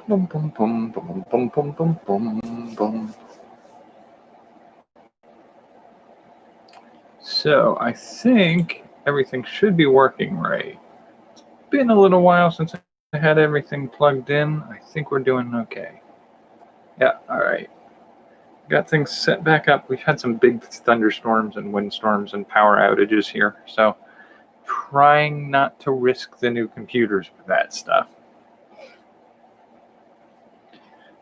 Boom, boom, boom, boom, boom, boom, boom, boom, boom. So I think everything should be working right. It's been a little while since I had everything plugged in. I think we're doing okay. Yeah, all right. Got things set back up. We've had some big thunderstorms and windstorms and power outages here, so trying not to risk the new computers with that stuff.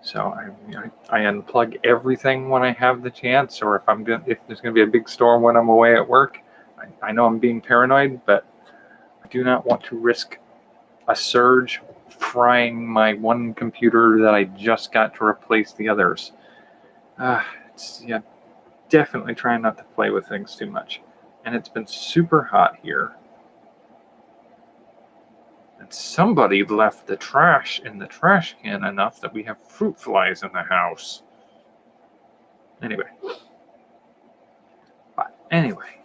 So I unplug everything when I have the chance, or if there's going to be a big storm when I'm away at work. I know I'm being paranoid, but I do not want to risk a surge frying my one computer that I just got to replace the others. Definitely trying not to play with things too much. And it's been super hot here. And somebody left the trash in the trash can enough that we have fruit flies in the house. Anyway,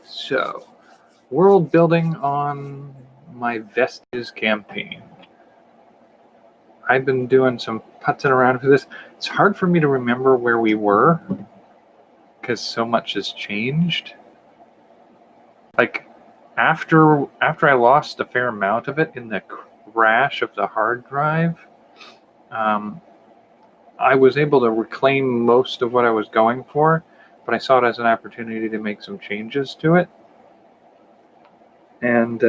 so world building on my vestiges campaign. I've been doing some putzing around for this. It's hard for me to remember where we were because so much has changed. Like after I lost a fair amount of it in the crash of the hard drive, I was able to reclaim most of what I was going for, but I saw it as an opportunity to make some changes to it. And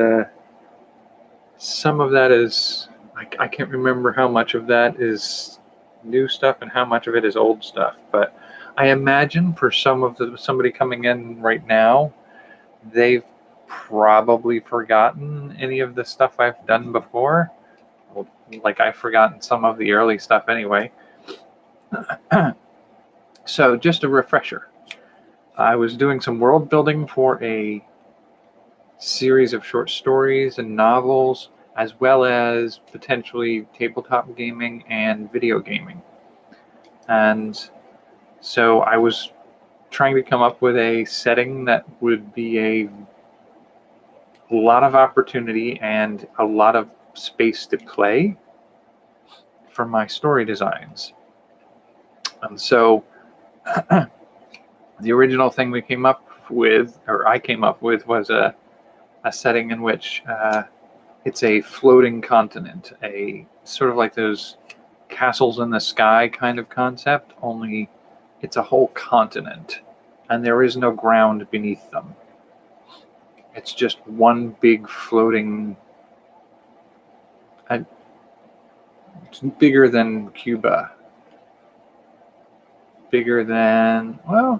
some of that is, I can't remember how much of that is new stuff and how much of it is old stuff. But I imagine for somebody coming in right now, they've probably forgotten any of the stuff I've done before. Well, like I've forgotten some of the early stuff anyway. So just a refresher. I was doing some world building for a series of short stories and novels, as well as potentially tabletop gaming and video gaming. And so I was trying to come up with a setting that would be a lot of opportunity and a lot of space to play for my story designs. And so the original thing I came up with was a setting in which it's a floating continent, a sort of like those castles in the sky kind of concept, only it's a whole continent and there is no ground beneath them. It's just one big floating, it's bigger than Cuba, bigger than all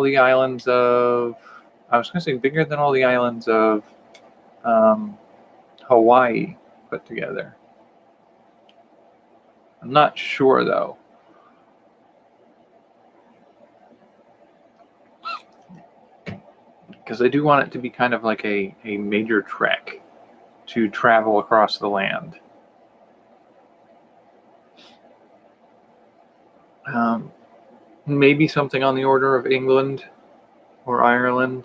the islands of, bigger than all the islands of Hawaii put together. I'm not sure though. Because I do want it to be kind of like a major trek to travel across the land. Maybe something on the order of England or Ireland,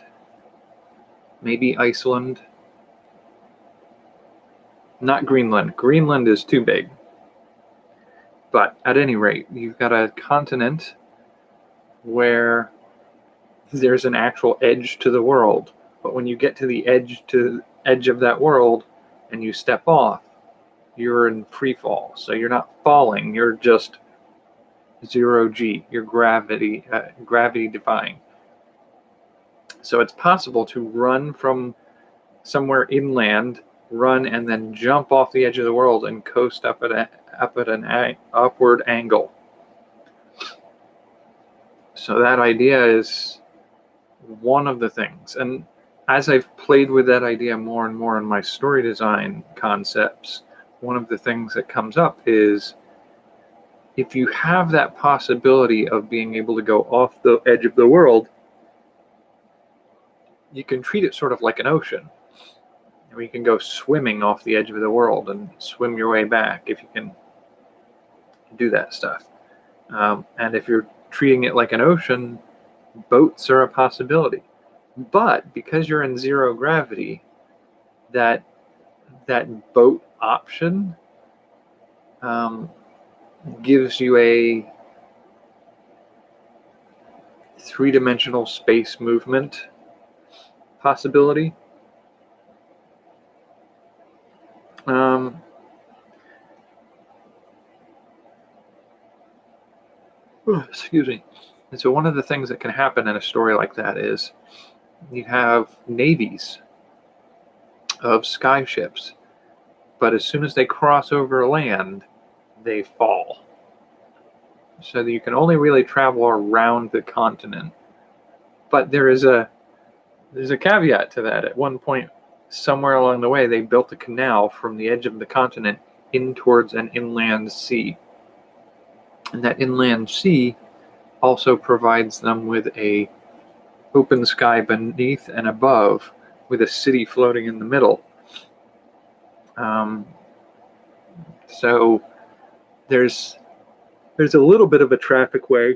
maybe Iceland. Not Greenland. Greenland is too big. But at any rate, you've got a continent where there's an actual edge to the world. But when you get to the edge of that world and you step off, you're in free fall. So you're not falling, you're just 0G. You're gravity defying. So it's possible to run from somewhere inland, run and then jump off the edge of the world and coast up at an upward angle. So that idea is one of the things. And as I've played with that idea more and more in my story design concepts, one of the things that comes up is if you have that possibility of being able to go off the edge of the world, you can treat it sort of like an ocean. Or you can go swimming off the edge of the world and swim your way back if you can do that stuff. And if you're treating it like an ocean, boats are a possibility. But because you're in zero gravity, that boat option gives you a three-dimensional space movement possibility. Excuse me. And so one of the things that can happen in a story like that is you have navies of skyships, but as soon as they cross over land, they fall. So that you can only really travel around the continent. But there's a caveat to that. At one point, somewhere along the way, they built a canal from the edge of the continent in towards an inland sea. And that inland sea also provides them with a open sky beneath and above, with a city floating in the middle. So there's a little bit of a traffic way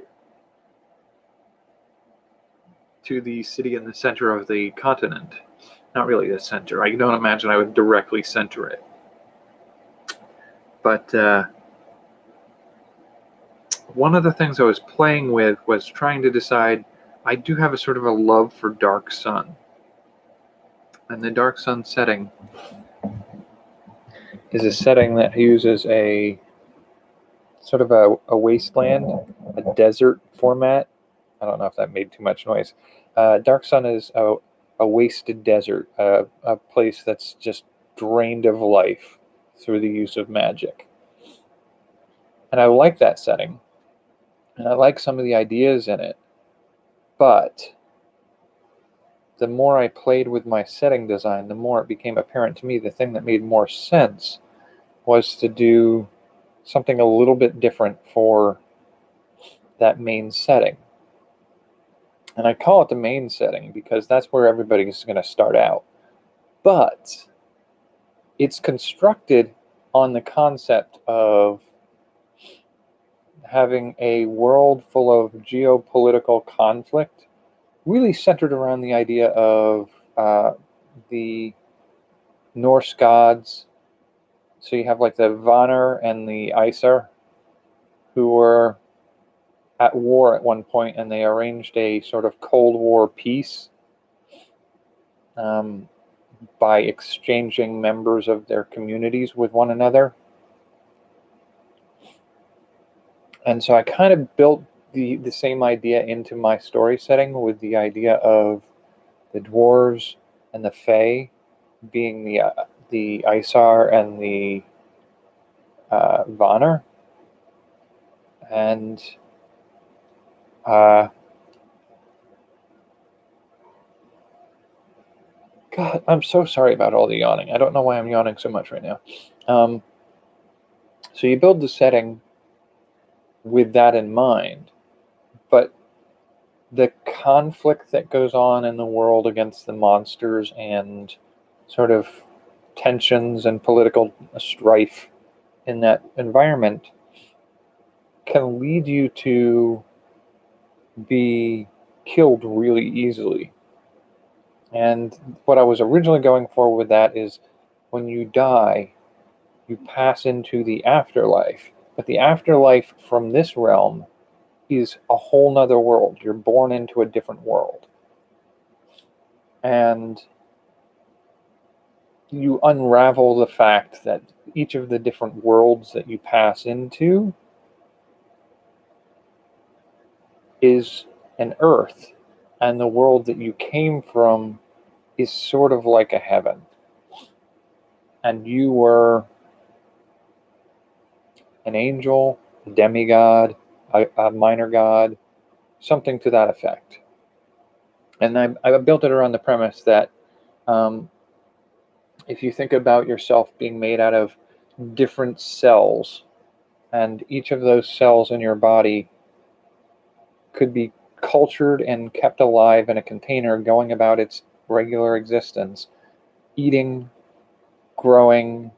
to the city in the center of the continent. Not really the center. I don't imagine I would directly center it. But one of the things I was playing with was trying to decide, I do have a sort of a love for Dark Sun. And the Dark Sun setting is a setting that uses a sort of a wasteland, a desert format. I don't know if that made too much noise. Dark Sun is a wasted desert, a place that's just drained of life through the use of magic. And I like that setting. And I like some of the ideas in it. But the more I played with my setting design, the more it became apparent to me the thing that made more sense was to do something a little bit different for that main setting. And I call it the main setting because that's where everybody's going to start out. But it's constructed on the concept of having a world full of geopolitical conflict, really centered around the idea of the Norse gods. So you have like the Vanir and the Aesir, who were at war at one point, and they arranged a sort of Cold War peace by exchanging members of their communities with one another. And so I kind of built the same idea into my story setting, with the idea of the dwarves and the Fae being the Aesir and the Vanir. And God, I'm so sorry about all the yawning. I don't know why I'm yawning so much right now. So you build the setting with that in mind, but the conflict that goes on in the world against the monsters and sort of tensions and political strife in that environment can lead you to be killed really easily. And what I was originally going for with that is, when you die, you pass into the afterlife. But the afterlife from this realm is a whole nother world. You're born into a different world. And you unravel the fact that each of the different worlds that you pass into is an earth, and the world that you came from is sort of like a heaven. And you were an angel, a demigod, a minor god, something to that effect. And I built it around the premise that if you think about yourself being made out of different cells, and each of those cells in your body could be cultured and kept alive in a container, going about its regular existence, eating, growing,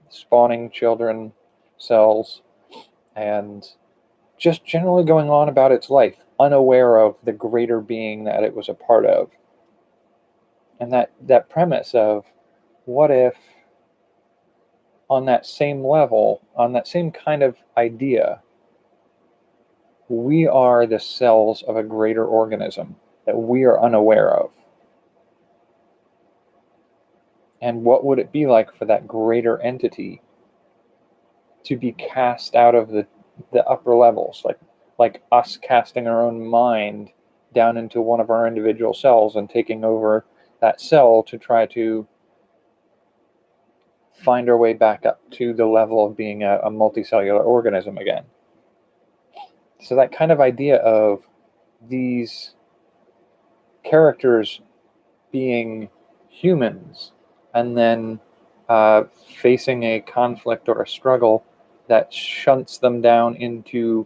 spawning children, cells, and just generally going on about its life, unaware of the greater being that it was a part of. And that premise of, what if on that same level, on that same kind of idea, we are the cells of a greater organism that we are unaware of. And what would it be like for that greater entity to be cast out of the upper levels, like us casting our own mind down into one of our individual cells and taking over that cell to try to find our way back up to the level of being a multicellular organism again. So that kind of idea of these characters being humans and then facing a conflict or a struggle that shunts them down into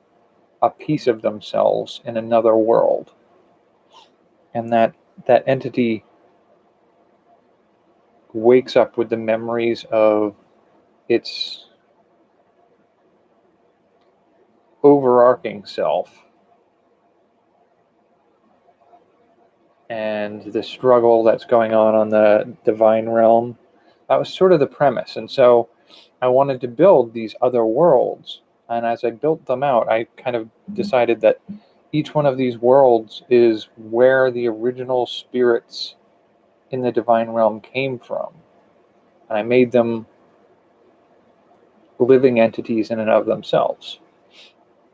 a piece of themselves in another world. And that entity wakes up with the memories of its overarching self and the struggle that's going on the divine realm. That was sort of the premise. And so I wanted to build these other worlds. And as I built them out, I kind of decided that each one of these worlds is where the original spirits in the divine realm came from. And I made them living entities in and of themselves.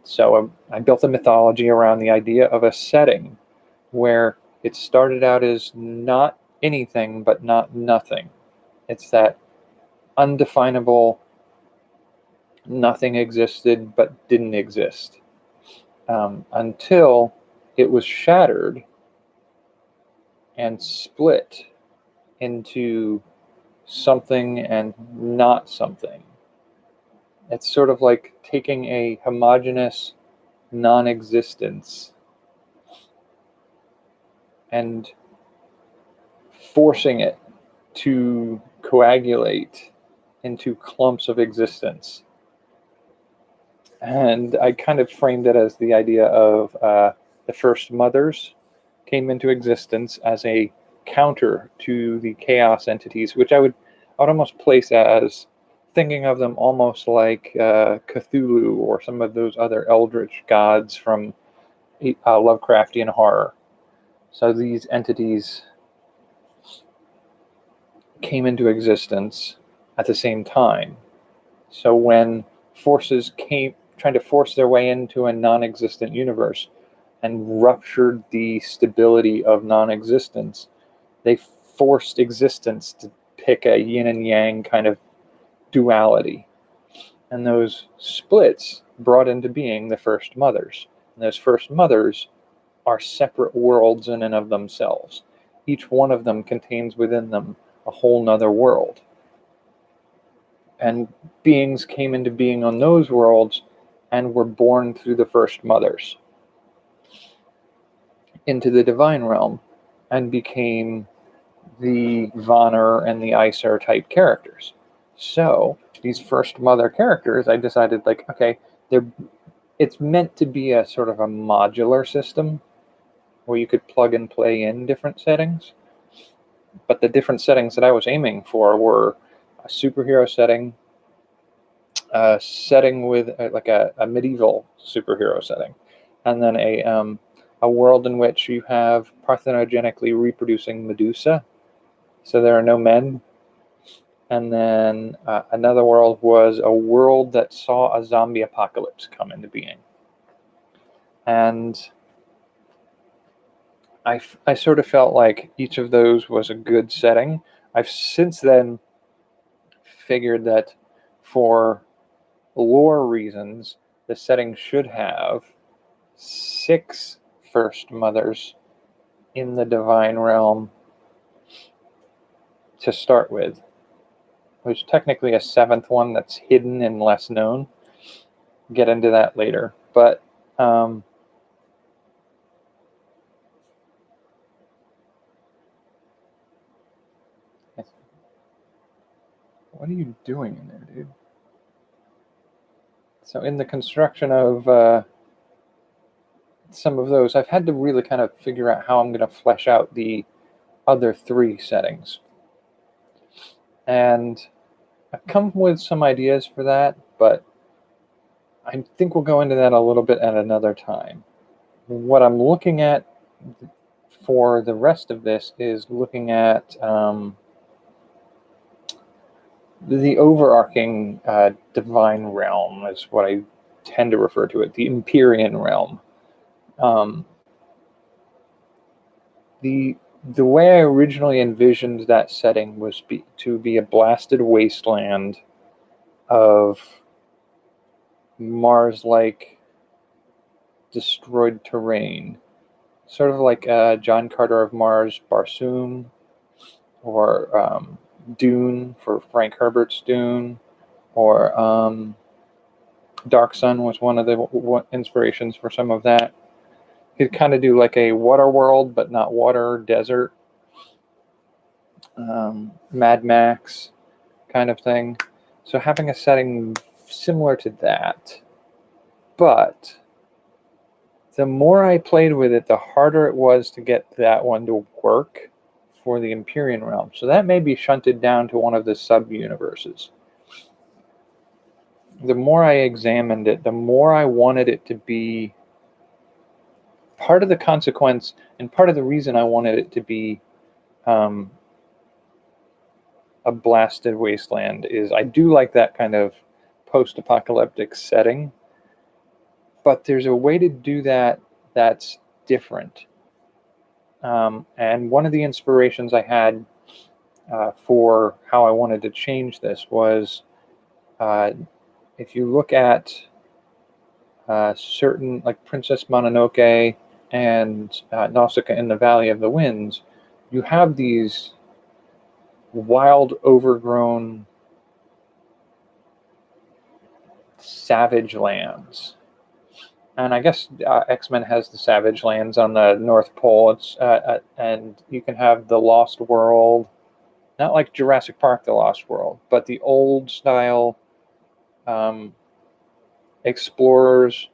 So I built a mythology around the idea of a setting where it started out as not anything but not nothing. It's that undefinable nothing existed but didn't exist until it was shattered and split into something and not something. It's sort of like taking a homogeneous non-existence and forcing it to coagulate into clumps of existence. And I kind of framed it as the idea of the first mothers came into existence as a counter to the chaos entities, which I would almost place as thinking of them almost like Cthulhu or some of those other eldritch gods from Lovecraftian horror. So these entities came into existence at the same time. So when forces came trying to force their way into a non-existent universe and ruptured the stability of non-existence, they forced existence to pick a yin and yang kind of duality. And those splits brought into being the first mothers. And those first mothers are separate worlds in and of themselves. Each one of them contains within them a whole nother world. And beings came into being on those worlds and were born through the first mothers into the divine realm and became the Vanner and the Aesir type characters. So these first mother characters, I decided okay, it's meant to be a sort of a modular system where you could plug and play in different settings. But the different settings that I was aiming for were a superhero setting, a setting with a medieval superhero setting, and then a world in which you have parthenogenically reproducing Medusa, so there are no men. And then another world was a world that saw a zombie apocalypse come into being. And I sort of felt like each of those was a good setting. I've since then figured that for lore reasons, the setting should have 6 first mothers in the divine realm to start with. There's technically a 7th one that's hidden and less known. Get into that later. But what are you doing in there, dude? So in the construction of some of those, I've had to really kind of figure out how I'm going to flesh out the other 3 settings. And I've come with some ideas for that, but I think we'll go into that a little bit at another time. What I'm looking at for the rest of this is looking at the overarching divine realm, is what I tend to refer to it, the Empyrean realm. Um, the way I originally envisioned that setting was to be a blasted wasteland of Mars-like destroyed terrain, sort of like John Carter of Mars' Barsoom, or Dune for Frank Herbert's Dune, or Dark Sun was one of the inspirations for some of that. You could kind of do like a water world, but not water, desert, Mad Max kind of thing. So having a setting similar to that, but the more I played with it, the harder it was to get that one to work for the Empyrean realm. So that may be shunted down to one of the sub-universes. The more I examined it, the more I wanted it to be part of the consequence, and part of the reason I wanted it to be a blasted wasteland is I do like that kind of post-apocalyptic setting, but there's a way to do that that's different. And one of the inspirations I had for how I wanted to change this was if you look at certain, like Princess Mononoke and Nausicaa in the Valley of the Winds, you have these wild, overgrown, savage lands. And I guess X-Men has the savage lands on the North Pole. And you can have the Lost World, not like Jurassic Park, the Lost World, but the old style explorers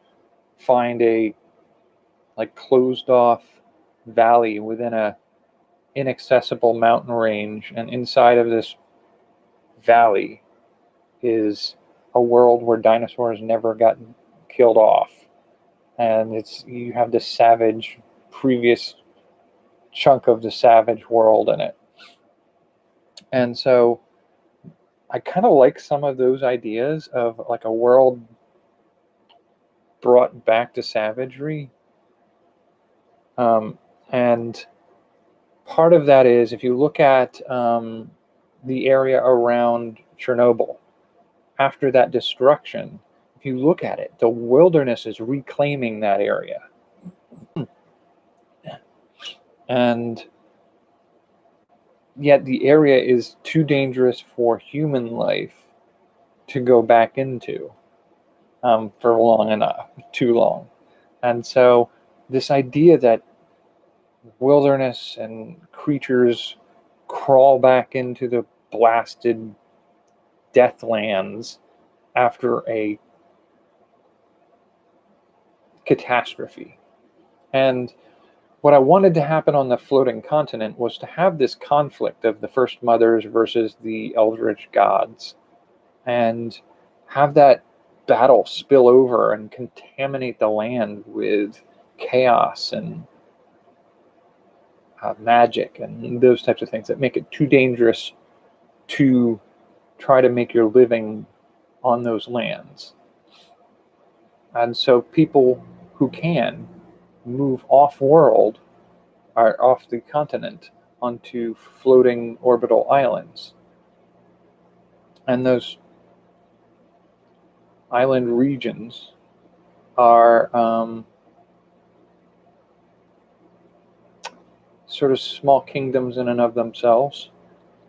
find a like closed off valley within a inaccessible mountain range, and inside of this valley is a world where dinosaurs never got killed off, and you have this savage previous chunk of the savage world in it. And so I kind of like some of those ideas of like a world brought back to savagery. And part of that is, if you look at the area around Chernobyl, after that destruction, if you look at it, the wilderness is reclaiming that area. And yet the area is too dangerous for human life to go back into for long enough, too long. And so this idea that wilderness and creatures crawl back into the blasted deathlands after a catastrophe. And what I wanted to happen on the floating continent was to have this conflict of the First Mothers versus the Eldritch Gods, and have that battle spill over and contaminate the land with chaos and magic and those types of things that make it too dangerous to try to make your living on those lands. And so people who can move off-world, or off the continent, onto floating orbital islands. And those island regions are sort of small kingdoms in and of themselves.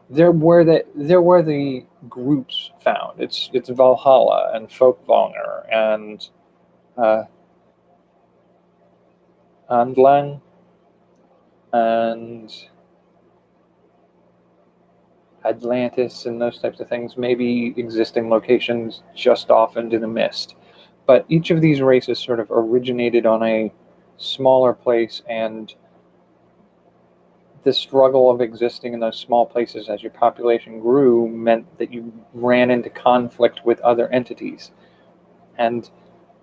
They're where the groups found. It's Valhalla and Folkvanger and Andlang and Atlantis and those types of things, maybe existing locations just off into the mist. But each of these races sort of originated on a smaller place, and the struggle of existing in those small places as your population grew meant that you ran into conflict with other entities and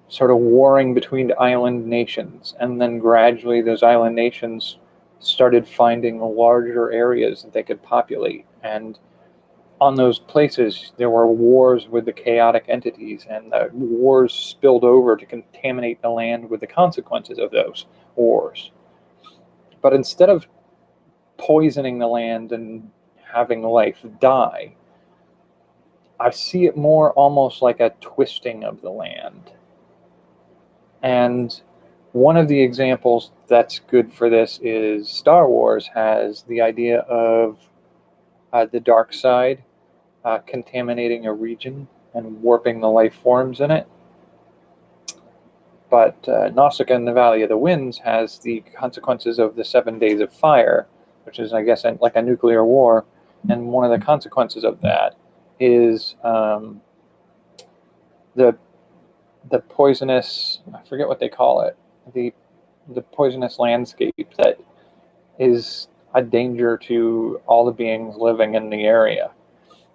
sort of warring between island nations. And then gradually those island nations started finding larger areas that they could populate. And on those places, there were wars with the chaotic entities, and the wars spilled over to contaminate the land with the consequences of those wars. But instead of poisoning the land and having life die, I see it more almost like a twisting of the land. And one of the examples that's good for this is Star Wars has the idea of the dark side contaminating a region and warping the life forms in it. But Nausicaa in the Valley of the Winds has the consequences of the 7 days of fire, which is, I guess, like a nuclear war. And one of the consequences of that is the poisonous, I forget what they call it, the poisonous landscape that is a danger to all the beings living in the area.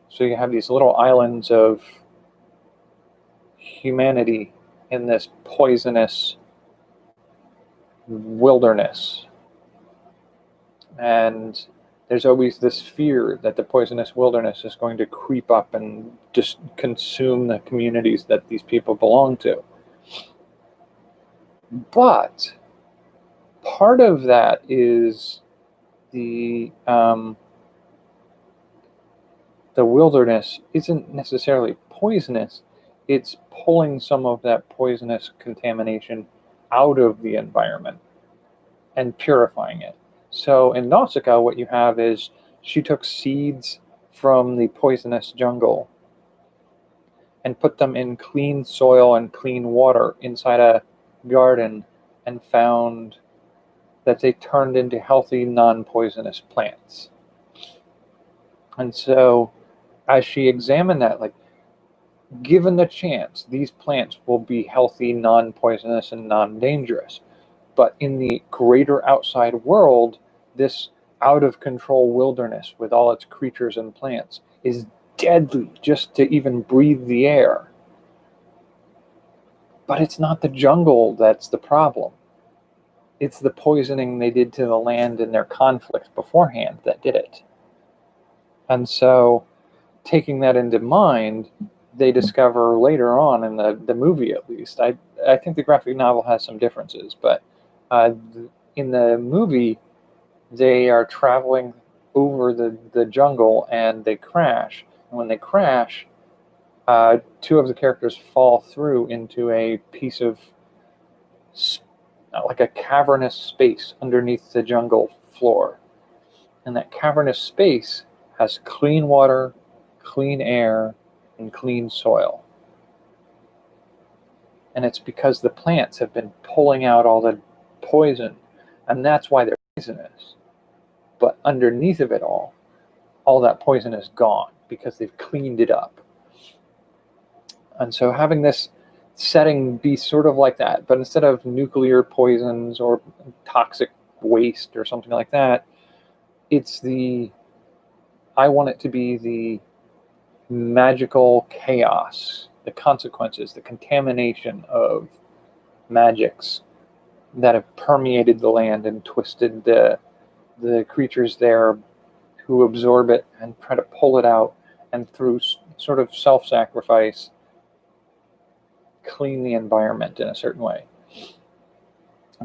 So you have these little islands of humanity in this poisonous wilderness. And there's always this fear that the poisonous wilderness is going to creep up and just consume the communities that these people belong to. But part of that is the wilderness isn't necessarily poisonous. It's pulling some of that poisonous contamination out of the environment and purifying it. So in Nausicaa, what you have is she took seeds from the poisonous jungle and put them in clean soil and clean water inside a garden and found that they turned into healthy, non-poisonous plants. And so as she examined that, like, given the chance, these plants will be healthy, non-poisonous, and non-dangerous. But in the greater outside world, this out-of-control wilderness with all its creatures and plants is deadly just to even breathe the air. But it's not the jungle that's the problem. It's the poisoning they did to the land in their conflict beforehand that did it. And so, taking that into mind, they discover later on in the movie, at least, I think the graphic novel has some differences, but in the movie, they are traveling over the jungle and they crash. And when they crash, two of the characters fall through into a piece of like a cavernous space underneath the jungle floor. And that cavernous space has clean water, clean air, and clean soil. And it's because the plants have been pulling out all the poison, and that's why they're poisonous. But underneath of it all that poison is gone because they've cleaned it up. And so having this setting be sort of like that, but instead of nuclear poisons or toxic waste or something like that, I want it to be the magical chaos, the consequences, the contamination of magics that have permeated the land and twisted the creatures there who absorb it and try to pull it out, and through sort of self-sacrifice clean the environment in a certain way.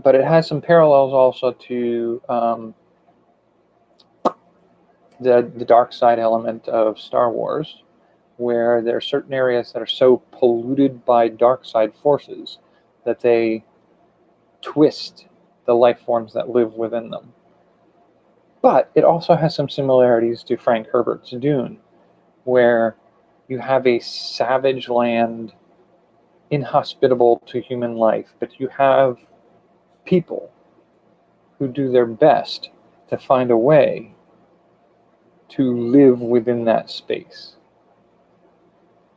But it has some parallels also to the dark side element of Star Wars, where there are certain areas that are so polluted by dark side forces that they twist the life forms that live within them. But it also has some similarities to Frank Herbert's Dune, where you have a savage land inhospitable to human life, but you have people who do their best to find a way to live within that space.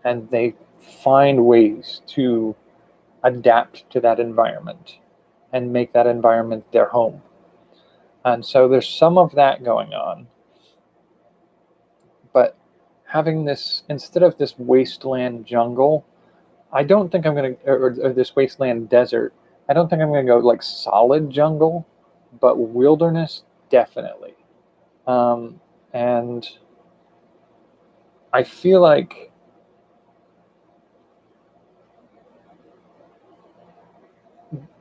And they find ways to adapt to that environment and make that environment their home. And so there's some of that going on. But having this, instead of this wasteland jungle, I don't think I'm going to, or this wasteland desert, I don't think I'm going to go like solid jungle, but wilderness, definitely. And I feel like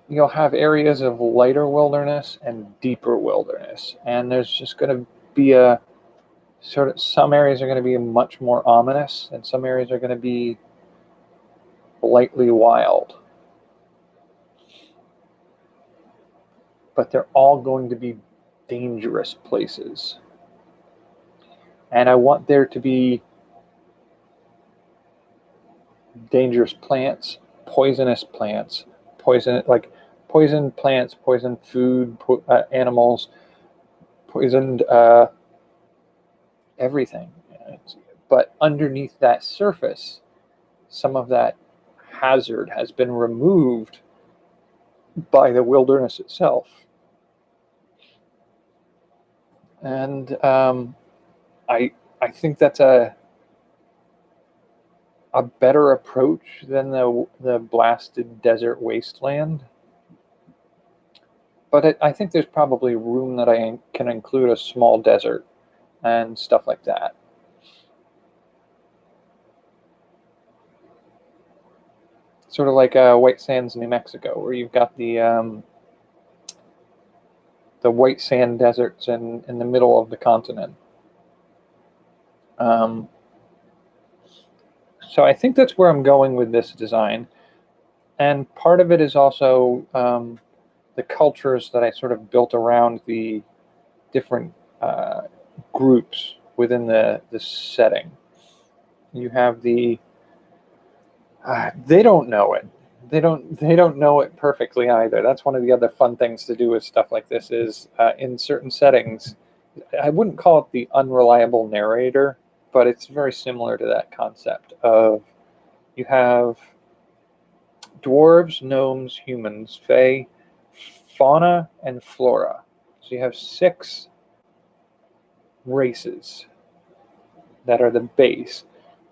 you'll have areas of lighter wilderness and deeper wilderness. And there's just going to be a sort of, some areas are going to be much more ominous, and some areas are going to be lightly wild. But they're all going to be dangerous places. And I want there to be dangerous plants, poisonous plants, poison plants, poisoned food, animals, poisoned everything. But underneath that surface, some of that hazard has been removed by the wilderness itself. And I think that's a better approach than the blasted desert wasteland. But I think there's probably room that I can include a small desert and stuff like that. Sort of like White Sands, New Mexico, where you've got the white sand deserts in the middle of the continent. So I think that's where I'm going with this design. And part of it is also the cultures that I sort of built around the different groups within the setting. You have the they don't know it. They don't know it perfectly either. That's one of the other fun things to do with stuff like this is in certain settings, I wouldn't call it the unreliable narrator, but it's very similar to that concept of you have dwarves, gnomes, humans, fae, fauna, and flora. So you have 6 races that are the base.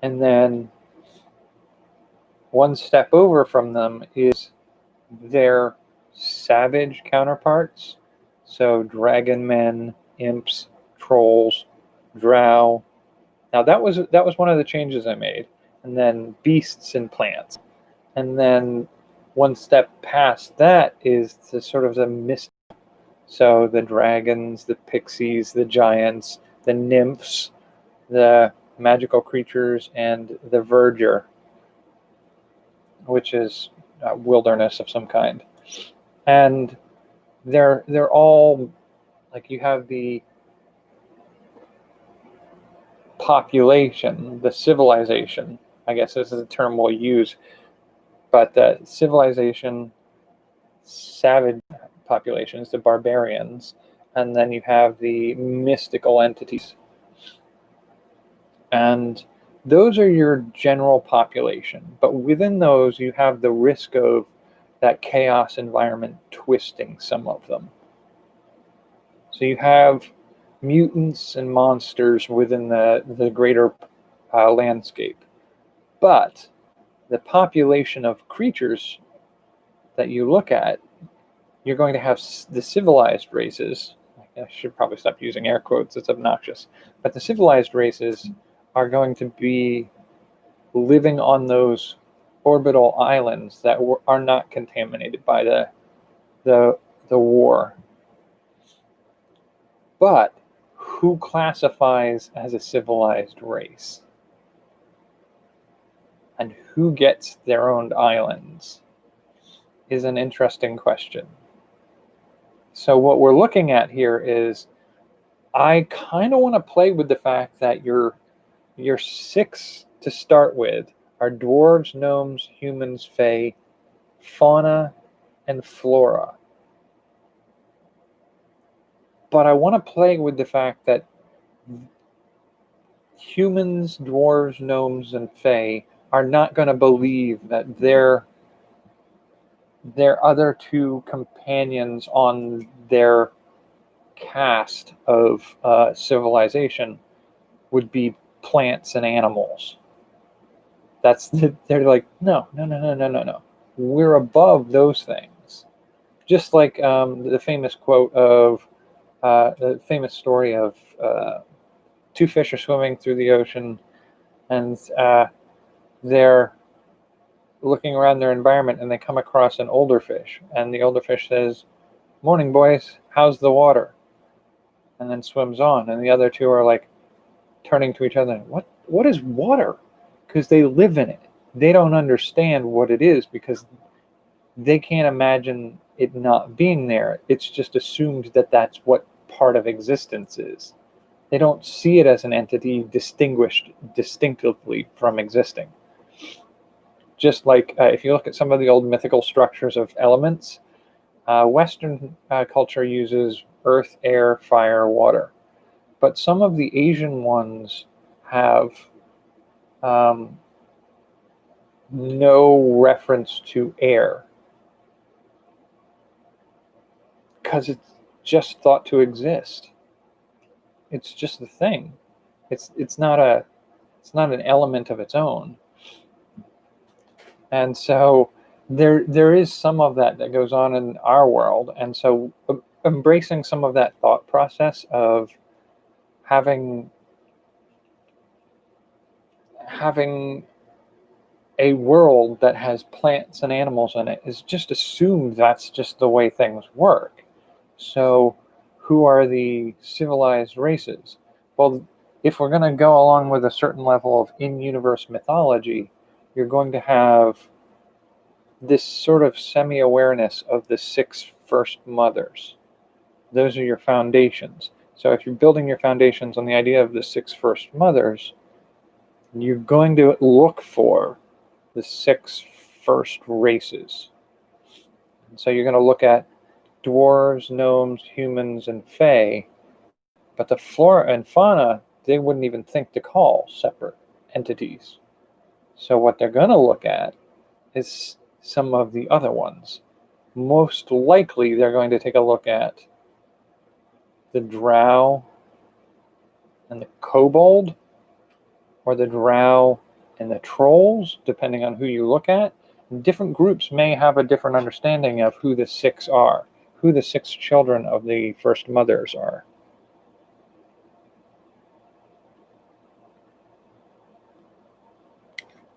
And then one step over from them is their savage counterparts. So dragon men, imps, trolls, drow. Now that was one of the changes I made. And then beasts and plants. And then one step past that is the sort of the mist. So the dragons, the pixies, the giants, the nymphs, the magical creatures, and the verdure, which is wilderness of some kind. And they're all like, you have the population, the civilization, I guess this is a term we'll use, but the civilization, savage populations, the barbarians, and then you have the mystical entities. And those are your general population. But within those, you have the risk of that chaos environment twisting some of them. So you have mutants and monsters within the greater landscape. But the population of creatures that you look at, you're going to have the civilized races. I should probably stop using air quotes, it's obnoxious. But the civilized races are going to be living on those orbital islands that are not contaminated by the war. But who classifies as a civilized race? And who gets their own islands is an interesting question. So what we're looking at here is, I kind of want to play with the fact that your 6 to start with are dwarves, gnomes, humans, fae, fauna, and flora. But I want to play with the fact that humans, dwarves, gnomes, and fae are not going to believe that their other 2 companions on their caste of civilization would be plants and animals. They're like, no, no, no, no, no, no, no. We're above those things. Just like the famous quote of the famous story of two fish are swimming through the ocean, and they're looking around their environment, and they come across an older fish, and the older fish says, "Morning, boys. How's the water?" And then swims on, and the other two are like turning to each other. What is water? Because they live in it. They don't understand what it is because they can't imagine it not being there. It's just assumed that that's what part of existence is. They don't see it as an entity distinguished distinctively from existing. Just like if you look at some of the old mythical structures of elements, Western culture uses earth, air, fire, water. But some of the Asian ones have no reference to air because it's just thought to exist. It's just the thing. It's not an element of its own. And so there is some of that goes on in our world. And so embracing some of that thought process of having a world that has plants and animals in it is just assumed that's just the way things work. So who are the civilized races? Well, if we're going to go along with a certain level of in-universe mythology, you're going to have this sort of semi-awareness of the 6 first mothers. Those are your foundations. So if you're building your foundations on the idea of the 6 first mothers, you're going to look for the 6 first races. And so you're going to look at dwarves, gnomes, humans, and fae, but the flora and fauna, they wouldn't even think to call separate entities. So what they're going to look at is some of the other ones. Most likely, they're going to take a look at the drow and the kobold, or the drow and the trolls, depending on who you look at. Different groups may have a different understanding of who the 6 are, who the 6 children of the first mothers are.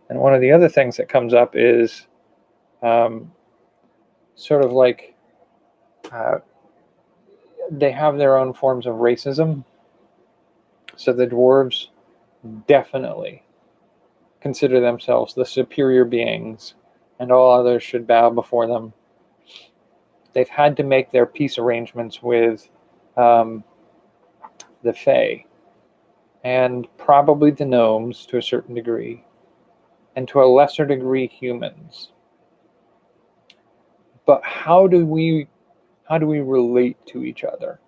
And one of the other things that comes up is sort of like they have their own forms of racism. So the dwarves definitely consider themselves the superior beings, and all others should bow before them. They've had to make their peace arrangements with the fae, and probably the gnomes to a certain degree, and to a lesser degree humans. But how do we relate to each other?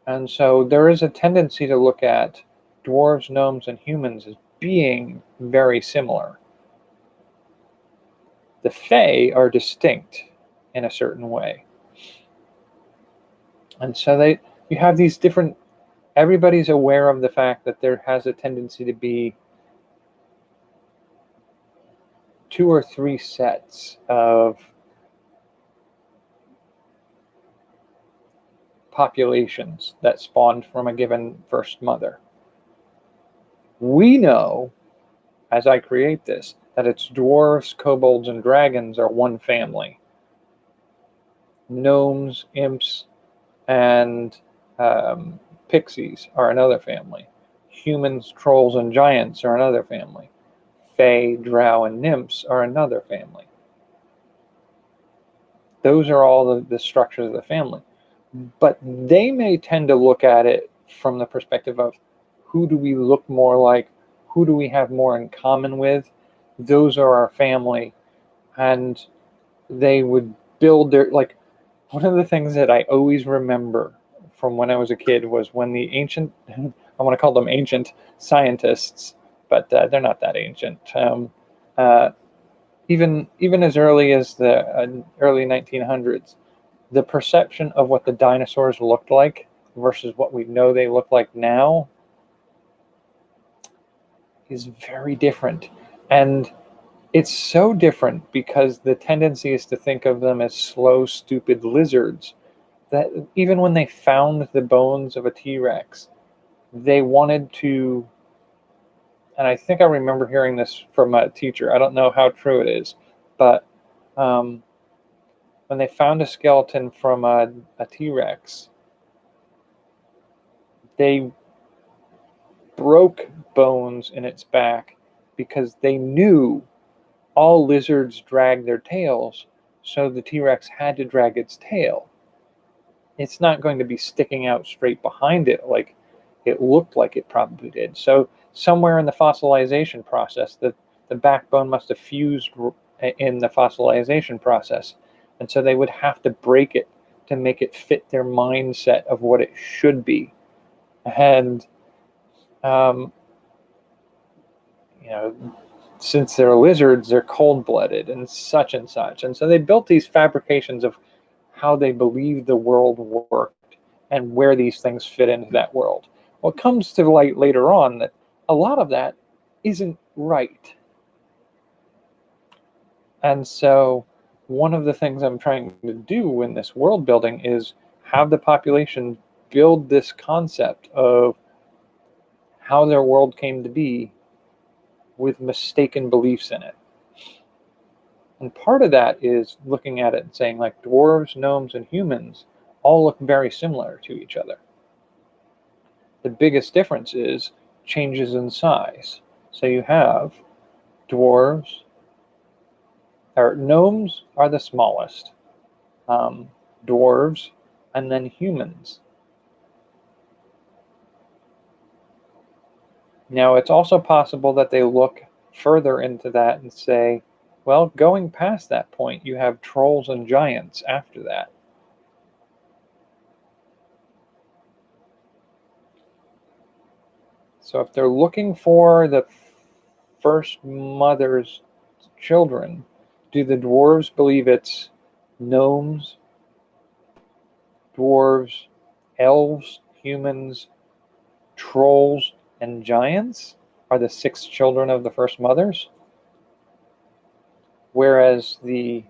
And so there is a tendency to look at dwarves, gnomes, and humans as being very similar. The fae are distinct in a certain way. And so you have these different, everybody's aware of the fact that there has a tendency to be 2 or 3 sets of populations that spawned from a given first mother. We know, as I create this, that it's dwarves, kobolds, and dragons are one family. Gnomes, imps, and pixies are another family. Humans, trolls, and giants are another family. Fae, drow, and nymphs are another family. Those are all the structures of the family. But they may tend to look at it from the perspective of who do we look more like, who do we have more in common with. Those are our family. And they would build their, like, one of the things that I always remember from when I was a kid was when the ancient, I want to call them ancient scientists, but they're not that ancient. Even as early as the early 1900s, the perception of what the dinosaurs looked like versus what we know they look like now is very different. And it's so different because the tendency is to think of them as slow, stupid lizards. That even when they found the bones of a T-Rex, they wanted to, and I think I remember hearing this from a teacher. I don't know how true it is, but when they found a skeleton from a T-Rex, they broke bones in its back because they knew all lizards drag their tails, so the T-Rex had to drag its tail. It's not going to be sticking out straight behind it like it looked like it probably did. So somewhere in the fossilization process, the backbone must have fused in the fossilization process. And so they would have to break it to make it fit their mindset of what it should be. And, you know, since they're lizards, they're cold-blooded and such and such. And so they built these fabrications of how they believed the world worked and where these things fit into that world. Well, it comes to light later on that a lot of that isn't right. And so one of the things I'm trying to do in this world building is have the population build this concept of how their world came to be with mistaken beliefs in it. And part of that is looking at it and saying, like, dwarves, gnomes, and humans all look very similar to each other. The biggest difference is changes in size. So you have dwarves, or gnomes are the smallest, dwarves, and then humans. Now, it's also possible that they look further into that and say, well, going past that point, you have trolls and giants after that. So if they're looking for the first mother's children, do the dwarves believe it's gnomes, dwarves, elves, humans, trolls, and giants are the 6 children of the first mothers? Whereas the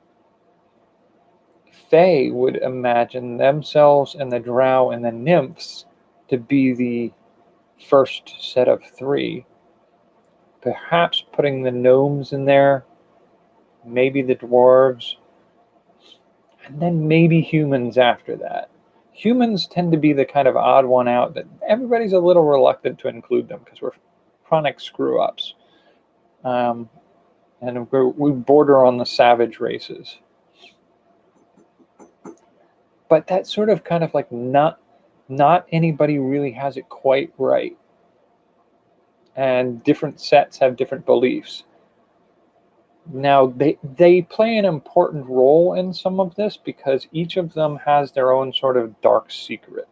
Fae would imagine themselves and the drow and the nymphs to be the first set of 3. Perhaps putting the gnomes in there, maybe the dwarves, and then maybe humans after that. Humans tend to be the kind of odd one out that everybody's a little reluctant to include them because we're chronic screw-ups. And we border on the savage races. But that's sort of kind of like not anybody really has it quite right. And different sets have different beliefs. Now, they play an important role in some of this because each of them has their own sort of dark secret.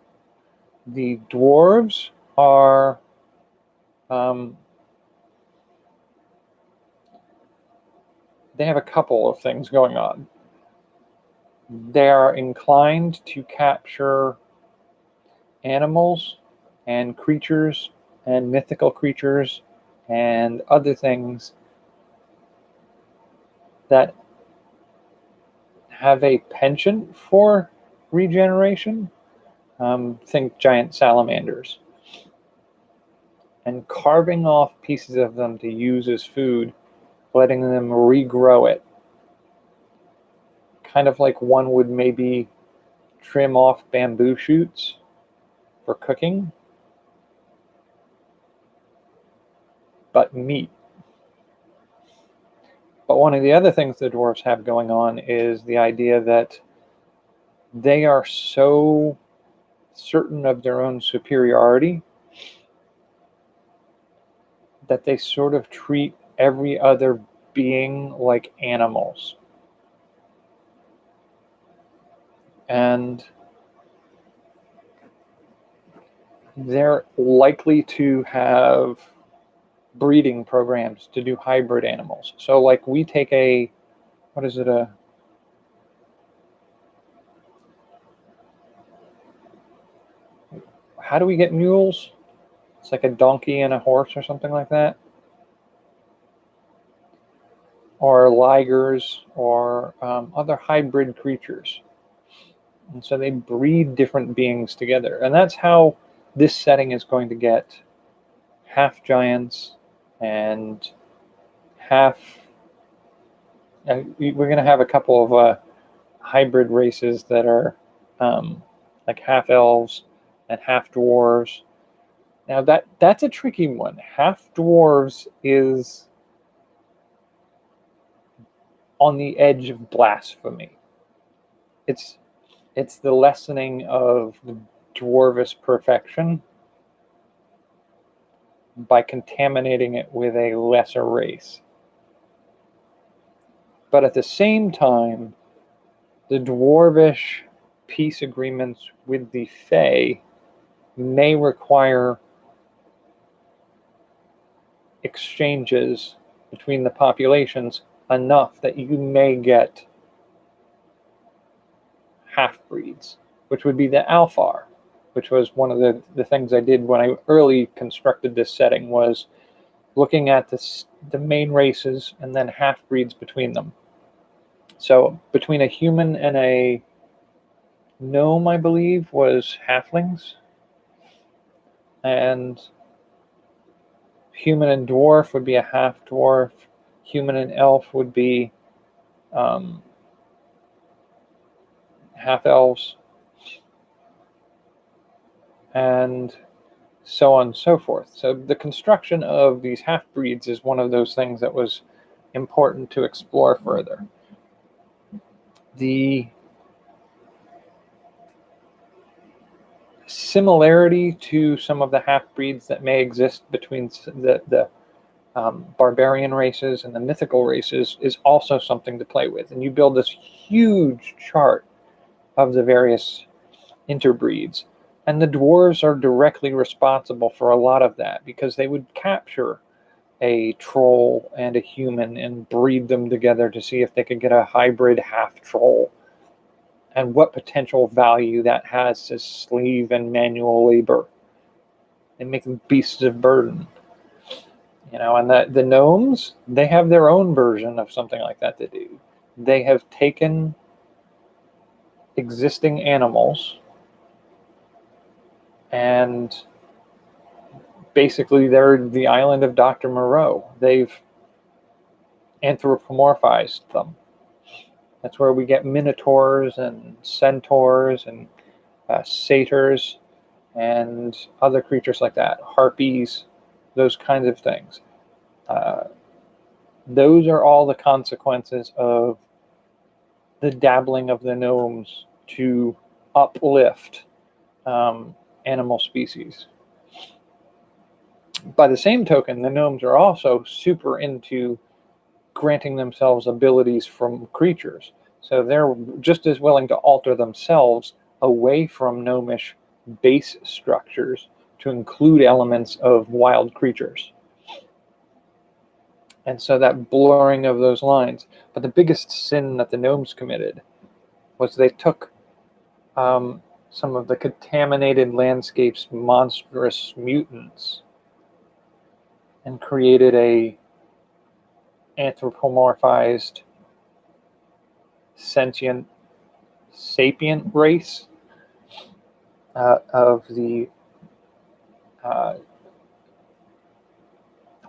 The dwarves are they have a couple of things going on. They are inclined to capture animals and creatures and mythical creatures and other things that have a penchant for regeneration. Think giant salamanders. And carving off pieces of them to use as food, letting them regrow it. Kind of like one would maybe trim off bamboo shoots for cooking, but meat. But one of the other things the dwarves have going on is the idea that they are so certain of their own superiority that they sort of treat every other being like animals. And they're likely to have breeding programs to do hybrid animals. So like we take how do we get mules? It's like a donkey and a horse or something like that. Or ligers, or other hybrid creatures. And so they breed different beings together. And that's how this setting is going to get half giants and half... we're going to have a couple of hybrid races that are like half elves and half dwarves. Now that's a tricky one. Half dwarves is on the edge of blasphemy. It's the lessening of the dwarvish perfection by contaminating it with a lesser race. But at the same time, the dwarvish peace agreements with the Fae may require exchanges between the populations enough that you may get half-breeds, which would be the Alfar, which was one of the things I did when I early constructed this setting, was looking at the main races and then half-breeds between them. So between a human and a gnome, I believe, was halflings, and human and dwarf would be a half-dwarf. Human and elf would be half-elves, and so on and so forth. So the construction of these half-breeds is one of those things that was important to explore further. The similarity to some of the half-breeds that may exist between the barbarian races and the mythical races is also something to play with. And you build this huge chart of the various interbreeds. And the dwarves are directly responsible for a lot of that, because they would capture a troll and a human and breed them together to see if they could get a hybrid half-troll, and what potential value that has to slave and manual labor and make them beasts of burden. You know, and the gnomes, they have their own version of something like that to do. They have taken existing animals, and basically they're the island of Dr. Moreau. They've anthropomorphized them. That's where we get minotaurs and centaurs and satyrs and other creatures like that, harpies, those kinds of things. Those are all the consequences of the dabbling of the gnomes to uplift animal species. By the same token, the gnomes are also super into granting themselves abilities from creatures. So they're just as willing to alter themselves away from gnomish base structures to include elements of wild creatures. And so that blurring of those lines. But the biggest sin that the gnomes committed was they took some of the contaminated landscape's monstrous mutants and created a anthropomorphized sentient sapient race of the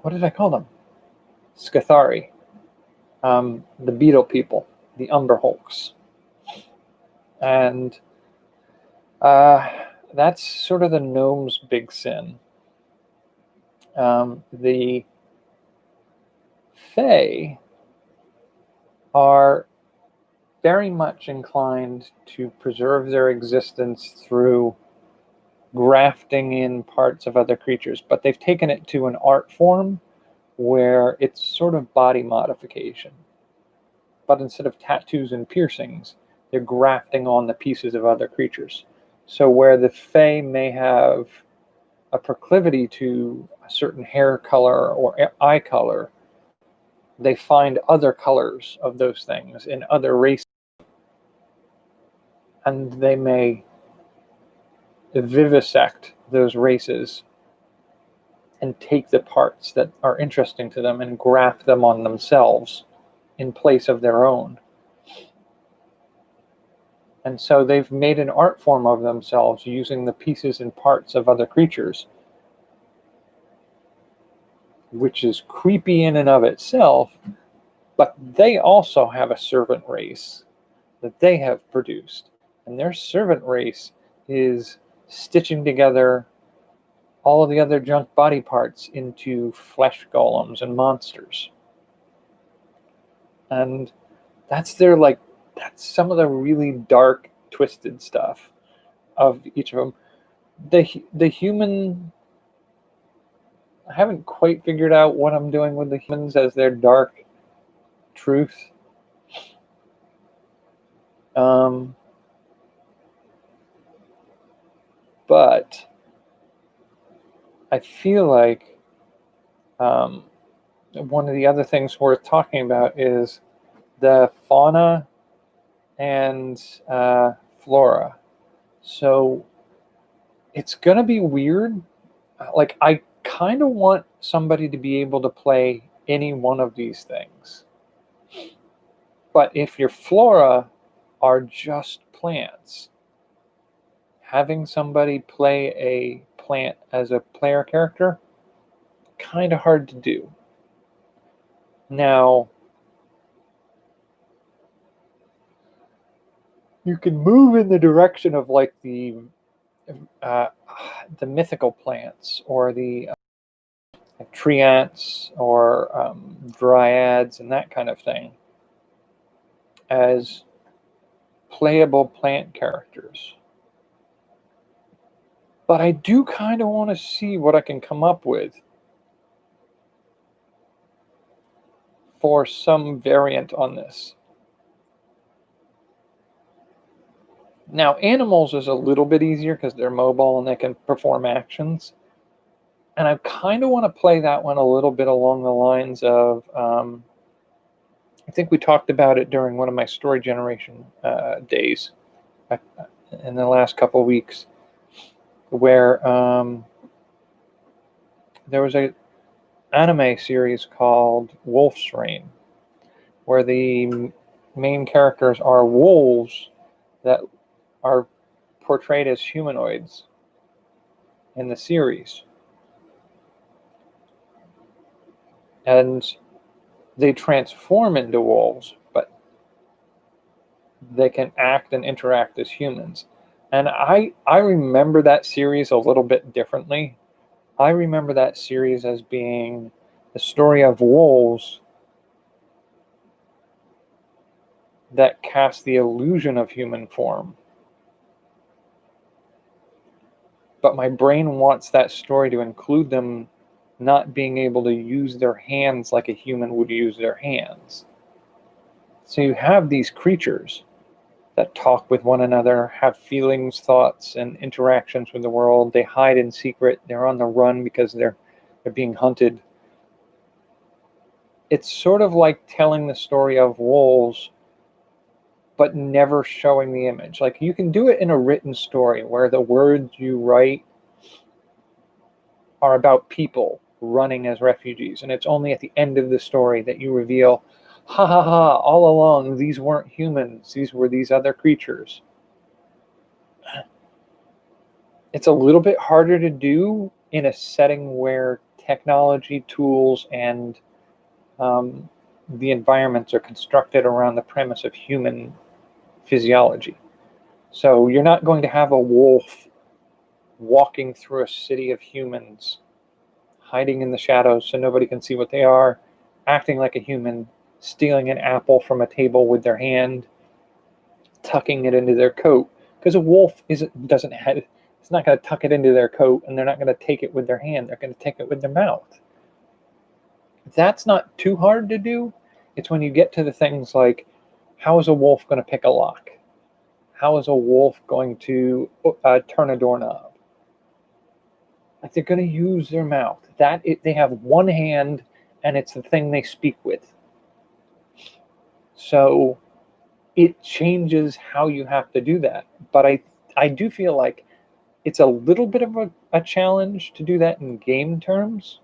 what did I call them? Scathari, the beetle people, the Umberhulks. And that's sort of the gnome's big sin. The Fae are very much inclined to preserve their existence through grafting in parts of other creatures, but they've taken it to an art form where it's sort of body modification. But instead of tattoos and piercings, they're grafting on the pieces of other creatures. So where the Fae may have a proclivity to a certain hair color or eye color, they find other colors of those things in other races, and they may vivisect those races and take the parts that are interesting to them and graft them on themselves in place of their own. And so they've made an art form of themselves using the pieces and parts of other creatures, which is creepy in and of itself, but they also have a servant race that they have produced. And their servant race is stitching together all of the other junk body parts into flesh golems and monsters. And that's that's some of the really dark, twisted stuff of each of them. The human, I haven't quite figured out what I'm doing with the humans as their dark truth. But I feel like one of the other things worth talking about is the fauna and flora. So it's going to be weird. Like, I kind of want somebody to be able to play any one of these things. But if your flora are just plants, having somebody play a plant as a player character, kind of hard to do. Now, you can move in the direction of like the mythical plants or the treants or dryads and that kind of thing as playable plant characters. But I do kind of want to see what I can come up with for some variant on this. Now, animals is a little bit easier because they're mobile and they can perform actions. And I kind of want to play that one a little bit along the lines of, I think we talked about it during one of my story generation days in the last couple of weeks, where there was a anime series called Wolf's Rain, where the main characters are wolves that are portrayed as humanoids in the series. And they transform into wolves, but they can act and interact as humans. And I remember that series a little bit differently. I remember that series as being the story of wolves that cast the illusion of human form. But my brain wants that story to include them not being able to use their hands like a human would use their hands. So you have these creatures that talk with one another, have feelings, thoughts, and interactions with the world. They hide in secret. They're on the run because they're being hunted. It's sort of like telling the story of wolves, but never showing the image. Like, you can do it in a written story where the words you write are about people running as refugees, and it's only at the end of the story that you reveal, ha ha ha, all along these weren't humans, these were these other creatures. It's a little bit harder to do in a setting where technology, tools, and the environments are constructed around the premise of human physiology. So you're not going to have a wolf walking through a city of humans, hiding in the shadows so nobody can see what they are, acting like a human, stealing an apple from a table with their hand, tucking it into their coat. Because a wolf it's not going to tuck it into their coat, and they're not going to take it with their hand. They're going to take it with their mouth. That's not too hard to do. It's when you get to the things like, how is a wolf going to pick a lock? How is a wolf going to turn a doorknob? Like, they're going to use their mouth. They have one hand, and it's the thing they speak with. So it changes how you have to do that. But I do feel like it's a little bit of a challenge to do that in game terms,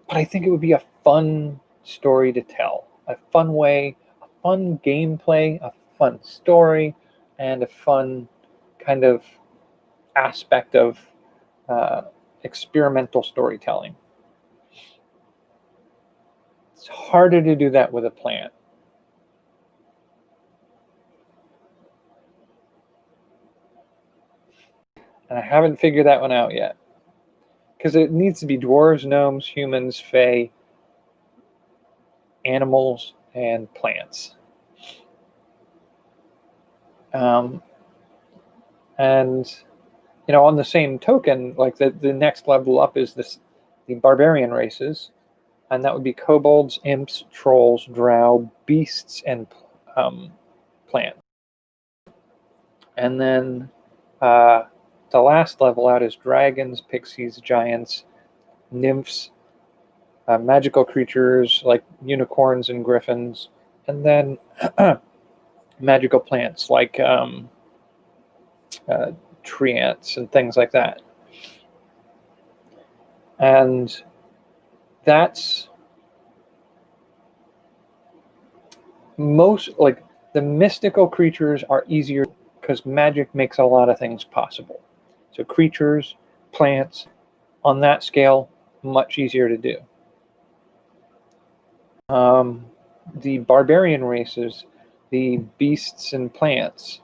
but I think it would be a fun story to tell, a fun way, a fun gameplay, a fun story, and a fun kind of aspect of experimental storytelling. It's harder to do that with a plant. And I haven't figured that one out yet. Because it needs to be dwarves, gnomes, humans, fae, animals, and plants. And on the same token, like the next level up is the barbarian races, and that would be kobolds, imps, trolls, drow, beasts, and plants. And then the last level out is dragons, pixies, giants, nymphs, magical creatures like unicorns and griffins, and then magical plants like tree ants and things like that. And that's most, like, the mystical creatures are easier because magic makes a lot of things possible. So creatures, plants, on that scale, much easier to do. The barbarian races, the beasts and plants,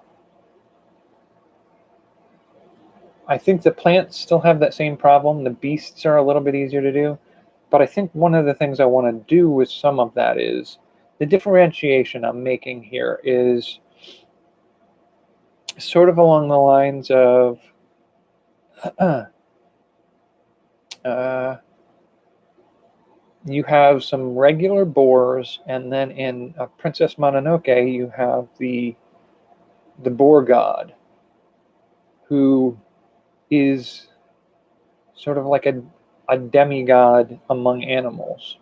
I think the plants still have that same problem. The beasts are a little bit easier to do. But I think one of the things I want to do with some of that is the differentiation I'm making here is sort of along the lines of you have some regular boars, and then in Princess Mononoke you have the boar god, who is sort of like a demigod among animals.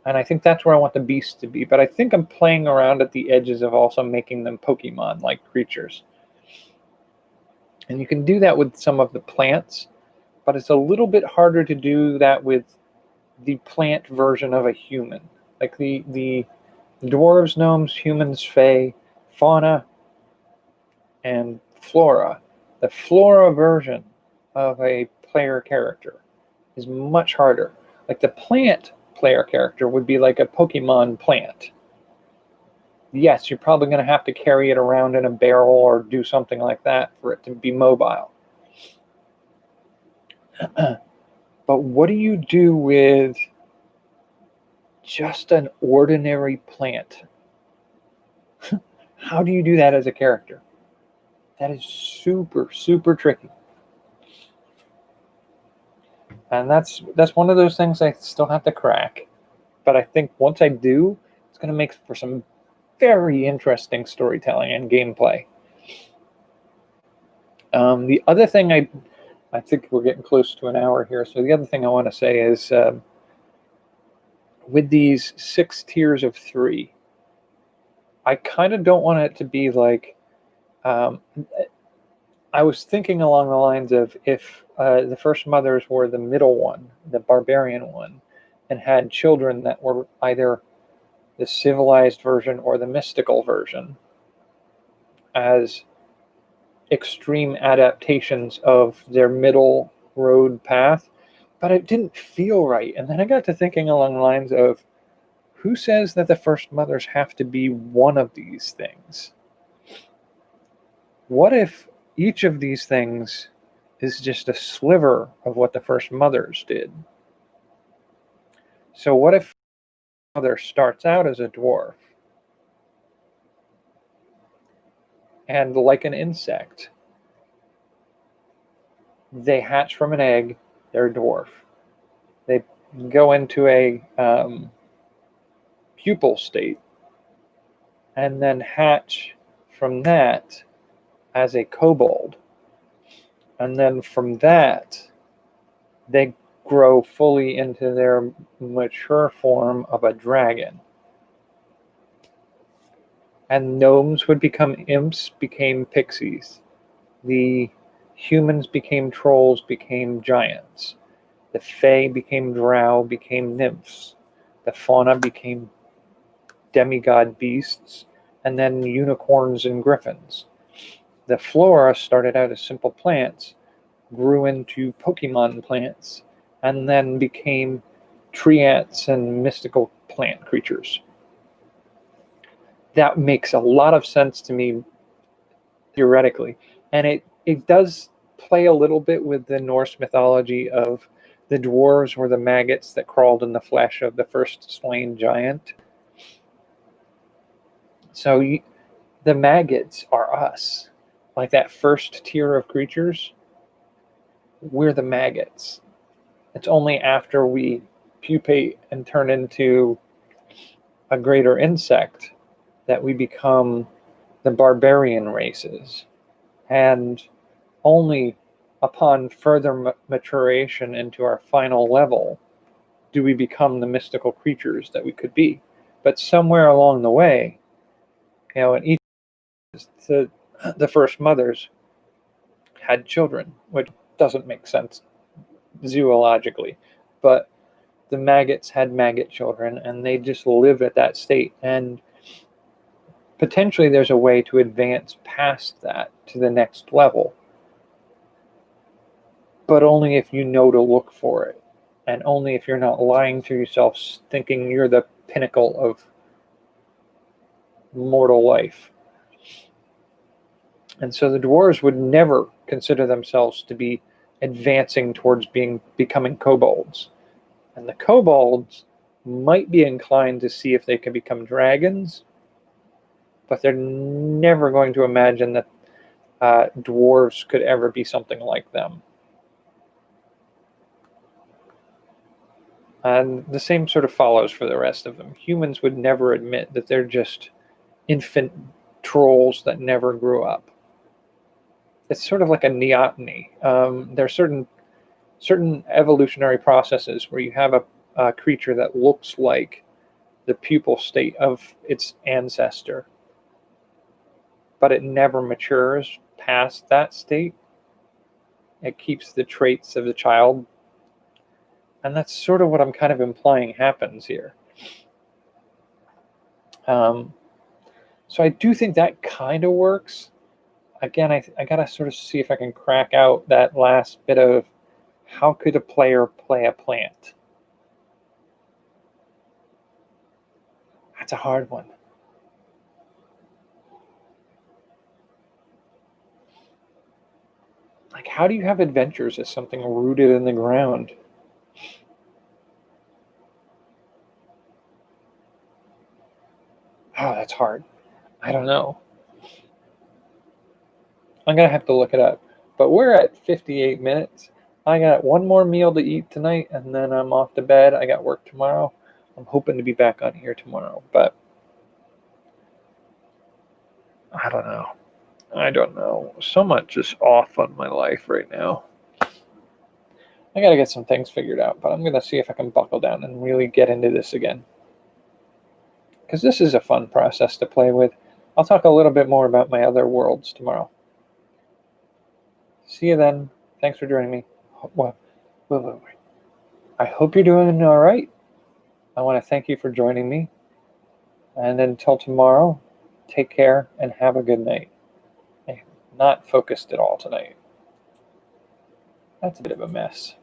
And I think that's where I want the beasts to be. But I think I'm playing around at the edges of also making them Pokemon-like creatures. And you can do that with some of the plants, but it's a little bit harder to do that with the plant version of a human. Like the dwarves, gnomes, humans, fae, fauna, and flora. The flora version of a player character is much harder. Like the plant player character would be like a Pokemon plant. Yes, you're probably going to have to carry it around in a barrel or do something like that for it to be mobile. But what do you do with just an ordinary plant? How do you do that as a character? That is super, super tricky. And that's one of those things I still have to crack. But I think once I do, it's going to make for some very interesting storytelling and gameplay. The other thing I think we're getting close to an hour here. So the other thing I want to say is with these 6 tiers of 3, I kind of don't want it to be like, I was thinking along the lines of if the first mothers were the middle one, the barbarian one, and had children that were either the civilized version or the mystical version as extreme adaptations of their middle road path, but it didn't feel right. And then I got to thinking along the lines of, who says that the first mothers have to be one of these things? What if each of these things is just a sliver of what the first mothers did? So what if mother starts out as a dwarf, and like an insect, they hatch from an egg, they're a dwarf. They go into a pupal state, and then hatch from that as a kobold. And then from that, they grow fully into their mature form of a dragon. And gnomes would become imps, became pixies. The Humans became trolls, became giants. The fae became drow, became nymphs. The fauna became demigod beasts, and then unicorns and griffins. The flora started out as simple plants, grew into Pokemon plants, and then became tree ants and mystical plant creatures. That makes a lot of sense to me theoretically, and it does play a little bit with the Norse mythology of the dwarves were the maggots that crawled in the flesh of the first slain giant. So the maggots are us. Like that first tier of creatures, we're the maggots. It's only after we pupate and turn into a greater insect that we become the barbarian races. And only upon further maturation into our final level do we become the mystical creatures that we could be. But somewhere along the way, in each the first mothers had children, which doesn't make sense zoologically, but the maggots had maggot children, and they just live at that state. And potentially there's a way to advance past that to the next level, but only if you know to look for it, and only if you're not lying to yourself thinking you're the pinnacle of mortal life. And so the dwarves would never consider themselves to be advancing towards becoming kobolds. And the kobolds might be inclined to see if they can become dragons, but they're never going to imagine that dwarves could ever be something like them. And the same sort of follows for the rest of them. Humans would never admit that they're just infant trolls that never grew up. It's sort of like a neoteny. There are certain evolutionary processes where you have a creature that looks like the pupal state of its ancestor, but it never matures past that state. It keeps the traits of the child. And that's sort of what I'm kind of implying happens here. So I do think that kind of works. Again, I got to sort of see if I can crack out that last bit of how could a player play a plant? That's a hard one. Like, how do you have adventures as something rooted in the ground? Oh, that's hard. I don't know. I'm going to have to look it up. But we're at 58 minutes. I got one more meal to eat tonight, and then I'm off to bed. I got work tomorrow. I'm hoping to be back on here tomorrow, but I don't know. I don't know. So much is off on my life right now. I got to get some things figured out, but I'm going to see if I can buckle down and really get into this again. Because this is a fun process to play with. I'll talk a little bit more about my other worlds tomorrow. See you then. Thanks for joining me. Well, wait. I hope you're doing all right. I want to thank you for joining me. And until tomorrow, take care and have a good night. I'm not focused at all tonight. That's a bit of a mess.